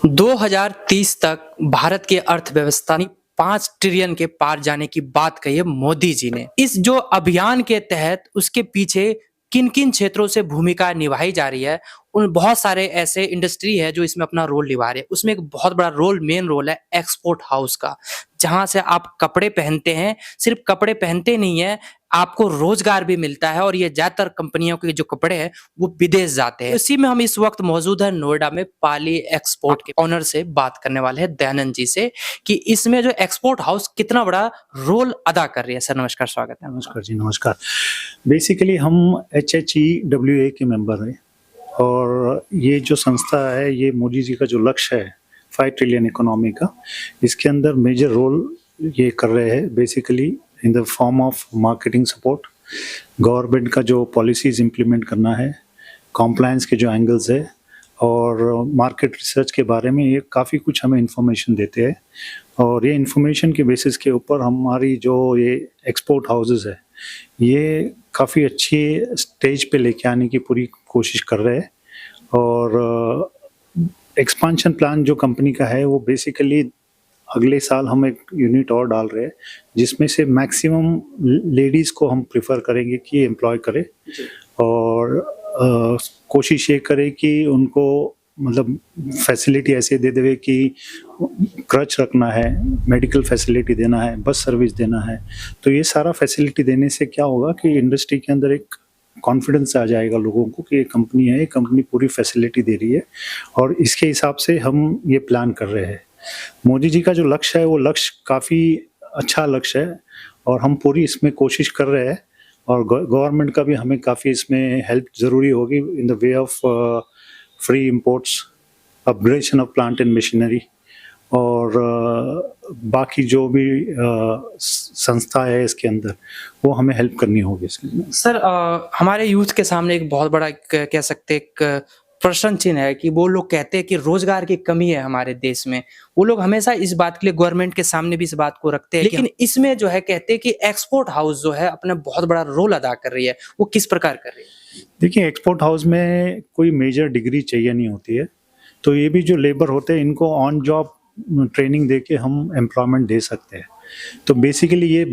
2030 तक भारत की अर्थव्यवस्था ने 5 ट्रिलियन के पार जाने की बात कही है मोदी जी ने। इस जो अभियान के तहत उसके पीछे किन-किन क्षेत्रों से भूमिका निभाई जा रही है, उन बहुत सारे ऐसे इंडस्ट्री है जो इसमें अपना रोल निभा रहे हैं। उसमें एक बहुत बड़ा रोल मेन रोल है एक्सपोर्ट हाउस का, जहाँ से आप कपड़े पहनते हैं, सिर्फ कपड़े पहनते नहीं हैं, आपको रोज़गार भी मिलता है और ये ज़्यादातर कंपनियों के जो कपड़े हैं, वो विदेश जाते हैं। इसी में हम इस वक़्त मौजूद हैं नोएडा में पाली एक्सपोर्ट के ओनर से बात करने वाले हैं दयानंद जी से कि इसमें जो एक्सपोर्ट हाउस कितना बड़ा रोल अदा कर रही है। सर नमस्कार, स्वागत है। नमस्कार जी, नमस्कार। बेसिकली हम HHEWA के मेंबर हैं और ये जो संस्था है, ये मोदी जी का जो लक्ष्य है 5 ट्रिलियन इकोनॉमी का, इसके अंदर मेजर रोल ये कर रहे हैं basically in the form of marketing support, government का जो पॉलिसीज़ इम्प्लीमेंट करना है, कॉम्प्लायंस के जो एंगल्स है और मार्केट रिसर्च के बारे में ये काफ़ी कुछ हमें इन्फॉर्मेशन देते हैं और ये इन्फॉर्मेशन के बेसिस के ऊपर हमारी जो ये एक्सपोर्ट हाउसेस है, ये काफ़ी अच्छी स्टेज पे लेके आने की पूरी कोशिश कर रहे हैं और एक्सपांशन प्लान जो कंपनी का है वो बेसिकली अगले साल हम एक यूनिट और डाल रहे हैं जिसमें से मैक्सिमम लेडीज़ को हम प्रेफर करेंगे कि एम्प्लॉय करें और कोशिश ये करें कि उनको मतलब फैसिलिटी ऐसे दे देवे कि क्रच रखना है, मेडिकल फैसिलिटी देना है, बस सर्विस देना है। तो ये सारा फैसिलिटी देने से क्या होगा कि इंडस्ट्री के अंदर एक कॉन्फिडेंस आ जाएगा लोगों को कि ये कंपनी है, ये कंपनी पूरी फैसिलिटी दे रही है और इसके हिसाब से हम ये प्लान कर रहे हैं। मोदी जी का जो लक्ष्य है वो लक्ष्य काफ़ी अच्छा लक्ष्य है और हम पूरी इसमें कोशिश कर रहे हैं और गवर्नमेंट का भी हमें काफ़ी इसमें हेल्प ज़रूरी होगी in the way of free imports, upgradation of plant and machinery और बाकी जो भी संस्था है इसके अंदर वो हमें हेल्प करनी होगी इसके। सर हमारे यूथ के सामने एक बहुत बड़ा कह सकते एक प्रश्न चिन्ह है कि वो लोग कहते हैं कि रोजगार की कमी है हमारे देश में। वो लोग हमेशा इस बात के लिए गवर्नमेंट के सामने भी इस बात को रखते हैं, लेकिन इसमें जो है कहते हैं कि एक्सपोर्ट हाउस जो है अपना बहुत बड़ा रोल अदा कर रही है। वो किस प्रकार कर रही है? देखिए, एक्सपोर्ट हाउस में कोई मेजर डिग्री चाहिए नहीं होती है, तो ये भी जो लेबर होते हैं इनको ऑन जॉब ट्रेनिंग देके हम एम्प्लॉयमेंट दे सकते हैं। तो बेसिकली ये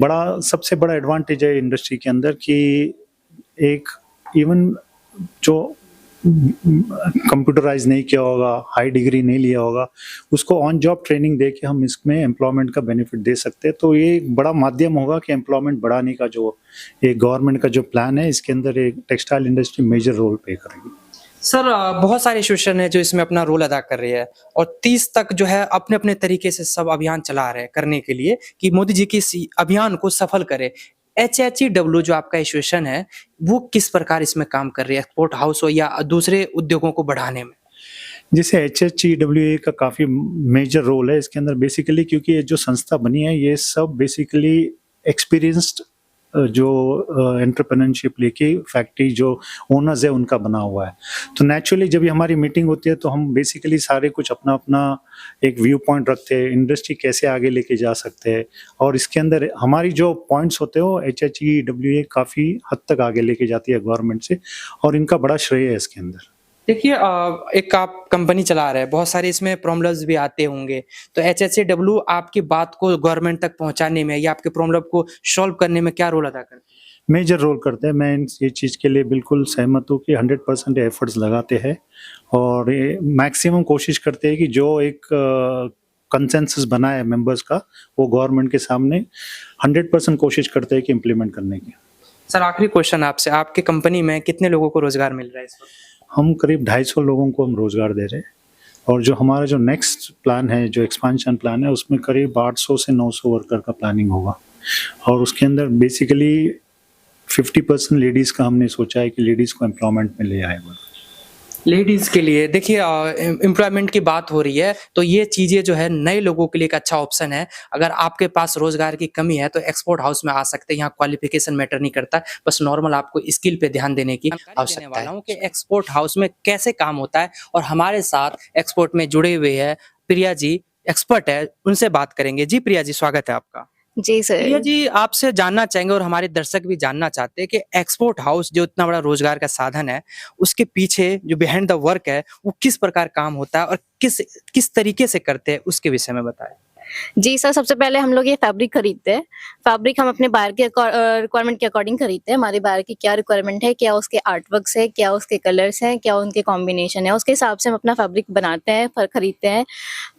सबसे बड़ा एडवांटेज है इंडस्ट्री के अंदर कि एक इवन जो कंप्यूटराइज नहीं किया होगा, हाई डिग्री नहीं लिया होगा, उसको ऑन जॉब ट्रेनिंग दे के हम इसमें एम्प्लॉयमेंट का बेनिफिट दे सकते हैं। तो ये एक बड़ा माध्यम होगा कि एम्प्लॉयमेंट बढ़ाने का जो ये गवर्नमेंट का जो प्लान है, इसके अंदर एक textile industry major role play करेगी। सर बहुत सारे इंस्टीट्यूशन है जो इसमें अपना रोल अदा कर रही है और 30 तक जो है अपने-अपने तरीके से सब अभियान चला रहे हैं करने के लिए कि मोदी जी की इस अभियान को सफल करे। HHEW जो आपका इंस्टीट्यूशन है, वो किस प्रकार इसमें काम कर रही है, एक्सपोर्ट हाउस हो या दूसरे उद्योगों को बढ़ाने में? जैसे HHEWA का काफ़ी मेजर रोल है इसके अंदर बेसिकली, क्योंकि ये जो संस्था बनी है ये सब बेसिकली एक्सपीरियंस्ड जो एंटरप्रेन्योरशिप लेके फैक्ट्री जो ओनर्स है उनका बना हुआ है। तो नेचुरली जब ये हमारी मीटिंग होती है तो हम बेसिकली सारे कुछ अपना एक व्यू पॉइंट रखते हैं, इंडस्ट्री कैसे आगे लेके जा सकते हैं और इसके अंदर हमारी जो पॉइंट्स होते हैं वो HHEWA काफ़ी हद तक आगे लेके जाती है गवर्नमेंट से और इनका बड़ा श्रेय है इसके अंदर। देखिए एक आप कंपनी चला रहे हैं, बहुत सारे इसमें प्रॉब्लम्स भी आते होंगे, तो HHEW आपकी बात को गवर्नमेंट तक पहुंचाने में या आपके प्रॉब्लम को सॉल्व करने में क्या रोल अदा करते हैं? मेजर रोल करते हैं। मैं ये चीज़ के लिए बिल्कुल सहमत हूँ कि 100% एफर्ट्स लगाते हैं और ये मैक्सिमम कोशिश करते हैं कि जो एक कंसेंसस बना है मेंबर्स का, वो गवर्नमेंट के सामने 100% कोशिश करते हैं कि इम्प्लीमेंट करने की। सर आखिरी क्वेश्चन आपसे, आपकी कंपनी में कितने लोगों को रोजगार मिल रहा है इस वक्त? हम करीब 250 लोगों को हम रोज़गार दे रहे हैं और जो हमारा जो नेक्स्ट प्लान है, जो एक्सपेंशन प्लान है, उसमें करीब 800 से 900 वर्कर का प्लानिंग होगा और उसके अंदर बेसिकली 50% लेडीज़ का हमने सोचा है कि लेडीज़ को एम्प्लॉयमेंट में ले आएगा। लेडीज़ के लिए देखिए एम्प्लॉयमेंट की बात हो रही है, तो ये चीज़ें जो है नए लोगों के लिए एक अच्छा ऑप्शन है। अगर आपके पास रोज़गार की कमी है तो एक्सपोर्ट हाउस में आ सकते हैं, यहाँ क्वालिफ़िकेशन मैटर नहीं करता, बस नॉर्मल आपको स्किल पे ध्यान देने की आवश्यकता है कि एक्सपोर्ट हाउस में कैसे काम होता है। और हमारे साथ एक्सपोर्ट में जुड़े हुए हैं प्रिया जी, एक्सपर्ट है, उनसे बात करेंगे। जी प्रिया जी, स्वागत है आपका। जी प्रिया सर। जी, आपसे जानना चाहेंगे और हमारे दर्शक भी जानना चाहते हैं कि एक्सपोर्ट हाउस जो इतना बड़ा रोजगार का साधन है, उसके पीछे जो बिहाइंड द वर्क है, वो किस प्रकार काम होता है और किस किस तरीके से करते हैं, उसके विषय में बताएँ? जी सर, सबसे पहले हम लोग ये फैब्रिक खरीदते हैं। फैब्रिक हम अपने बायर के रिक्वायरमेंट के अकॉर्डिंग खरीदते हैं। हमारे बायर की क्या रिक्वायरमेंट है, क्या उसके आर्ट वर्क्स है, क्या उसके कलर्स हैं, क्या उनके कॉम्बिनेशन है, उसके हिसाब से हम अपना फैब्रिक बनाते हैं, खरीदते हैं।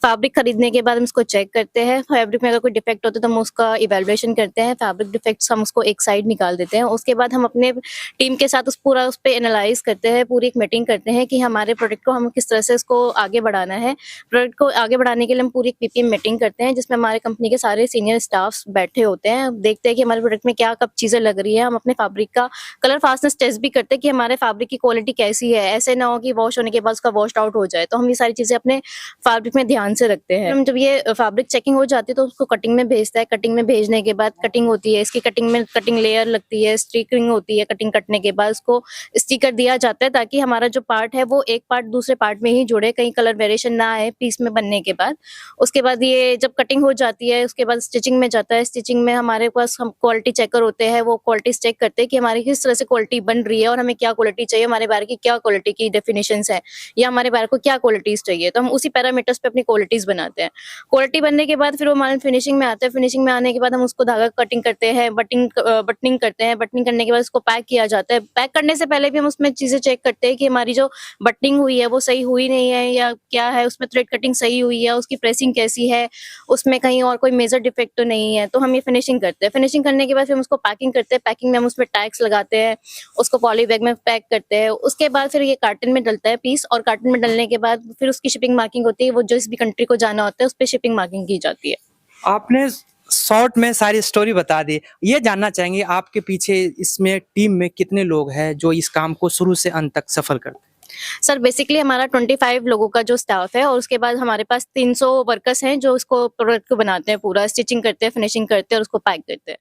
फैब्रिक खरीदने के बाद हम उसको चेक करते हैं। फैब्रिक में अगर कोई डिफेक्ट होता है तो हम उसका इवैल्यूएशन करते हैं। फैब्रिक डिफेक्ट्स हम उसको एक साइड निकाल देते हैं। उसके बाद हम अपने टीम के साथ उस पे एनालाइज़ करते हैं, पूरी एक मीटिंग करते हैं कि हमारे प्रोडक्ट को हम किस तरह से इसको आगे बढ़ाना है। प्रोडक्ट को आगे बढ़ाने के लिए हम पूरी एक पीपीएम मीटिंग करते हैं, जिसमें हमारे कंपनी के सारे सीनियर स्टाफ्स बैठे होते हैं। देखते हैं कि हमारे प्रोडक्ट में क्या कब चीज़ें लग रही है। हम अपने फैब्रिक का कलर फास्टनेस टेस्ट भी करते हैं कि हमारे फैब्रिक की क्वालिटी कैसी है। ऐसे ना हो कि वॉश होने के बाद उसका वॉश्ड आउट हो जाए। तो हम ये सारी चीज़ें अपने फैब्रिक में ध्यान से रखते हैं। हम जब ये फैब्रिक चेकिंग हो जाती है तो उसको कटिंग में भेजता है। कटिंग में भेजने के बाद कटिंग होती है। इसकी कटिंग में कटिंग लेयर लगती है, स्टिकरिंग होती है। कटिंग कटने के बाद उसको स्टिकर दिया जाता है ताकि हमारा जो पार्ट है वो एक पार्ट दूसरे पार्ट में ही जुड़े, कहीं कलर वेरिएशन ना आए पीस में बनने के बाद। उसके बाद ये जब कटिंग हो जाती है, उसके बाद स्टिचिंग में जाता है। स्टिचिंग में हमारे पास हम क्वालिटी चेकर होते हैं, वो क्वालिटी चेक करते हैं कि हमारी किस तरह से क्वालिटी बन रही है और हमें क्या क्वालिटी चाहिए, हमारे बार की क्या क्वालिटी की डेफिनिशंस है या हमारे बार को क्या क्वालिटीज़ चाहिए। तो हम उसी पैरामीटर्स पे अपनी क्वालिटीज़ बनाते हैं। क्वालिटी बनने के बाद फिर वो माल फिनिशिंग में आता है। फिनिशिंग में आने के बाद हम उसको धागा कटिंग करते हैं, बटनिंग करते हैं। बटनिंग करने के बाद उसको पैक किया जाता है। पैक करने से पहले भी हम उसमें चीज़ें चेक करते हैं कि हमारी जो बटनिंग हुई है वो सही हुई नहीं है या क्या है, उसमें थ्रेड कटिंग सही हुई है, उसकी प्रेसिंग कैसी है, उसमें कहीं और कोई मेजर डिफेक्ट तो नहीं है। तो हम ये फिनिशिंग करते हैं। फिनिशिंग करने के बाद फिर हम उसको पैकिंग करते हैं। पैकिंग में हम उसमें टैग्स लगाते हैं, उसको पॉली बैग में पैक करते हैं। उसके बाद फिर ये कार्टन में डलता है पीस और कार्टन में डलने के बाद फिर उसकी शिपिंग मार्किंग होती है। वो जिस भी कंट्री को जाना होता है उस पे शिपिंग मार्किंग की जाती है। आपने शॉर्ट में सारी स्टोरी बता दी। ये जानना चाहेंगे आपके पीछे इसमें टीम में कितने लोग हैं जो इस काम को शुरू से अंत तक सफल करते हैं? सर बेसिकली हमारा 25 लोगों का जो स्टाफ है और उसके बाद हमारे पास 300 वर्कर्स हैं जो इसको प्रोडक्ट को बनाते हैं, पूरा स्टिचिंग करते हैं, फिनिशिंग करते हैं और उसको पैक करते हैं।